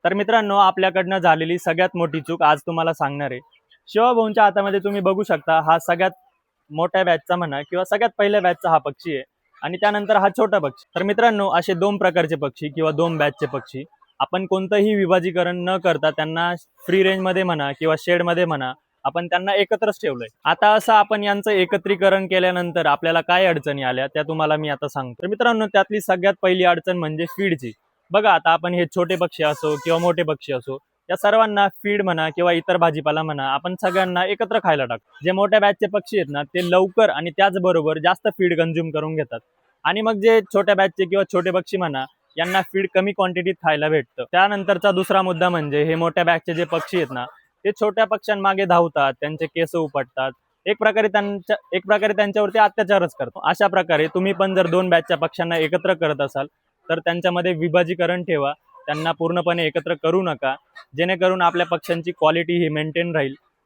तर मित्रांनो, आपल्याकडनं झालेली सगळ्यात मोठी चूक आज तुम्हाला सांगणार आहे. शिवभाऊंच्या हातामध्ये तुम्ही बघू शकता, हा सगळ्यात मोठ्या बॅचचा म्हणा किंवा सगळ्यात पहिल्या बॅचचा हा पक्षी आहे आणि त्यानंतर हा छोटा पक्षी. तर मित्रांनो, असे दोन प्रकारचे पक्षी किंवा दोन बॅचचे पक्षी आपण कोणतंही विभाजीकरण न करता त्यांना फ्री रेंजमध्ये म्हणा किंवा शेडमध्ये म्हणा, आपण त्यांना एकत्रच ठेवलंय. आता असं आपण यांचं एकत्रीकरण केल्यानंतर आपल्याला काय अडचणी आल्या त्या तुम्हाला मी आता सांगतो. तर मित्रांनो, त्यातली सगळ्यात पहिली अडचण म्हणजे फीडची. बघा, आता आपण हे छोटे पक्षी असो किंवा मोठे पक्षी असो, या सर्वांना फीड म्हणा किंवा इतर भाजीपाला म्हणा, आपण सगळ्यांना एकत्र खायला टाकतो. जे मोठ्या बॅचचे पक्षी आहेत ना, ते लवकर आणि त्याचबरोबर जास्त फीड कंझ्युम करून घेतात आणि मग जे छोट्या बॅचचे किंवा छोटे पक्षी म्हणा, यांना फीड कमी क्वांटिटीत खायला भेटतं. त्यानंतरचा दुसरा मुद्दा म्हणजे हे मोठ्या बॅचचे जे पक्षी आहेत ना, ते छोट्या पक्ष्यांमागे धावतात, त्यांचे केस उपटतात, एक प्रकारे त्यांच्यावरती अत्याचारच करतो. अशा प्रकारे तुम्ही पण जर दोन बॅचच्या पक्ष्यांना एकत्र करत असाल तर त्यांच्यामध्ये विभाजीकरण ठेवा, त्यांना पूर्णपणे एकत्र करू नका, जेणेकरून आपल्या पक्ष्यांची क्वालिटी ही मेंटेन राहील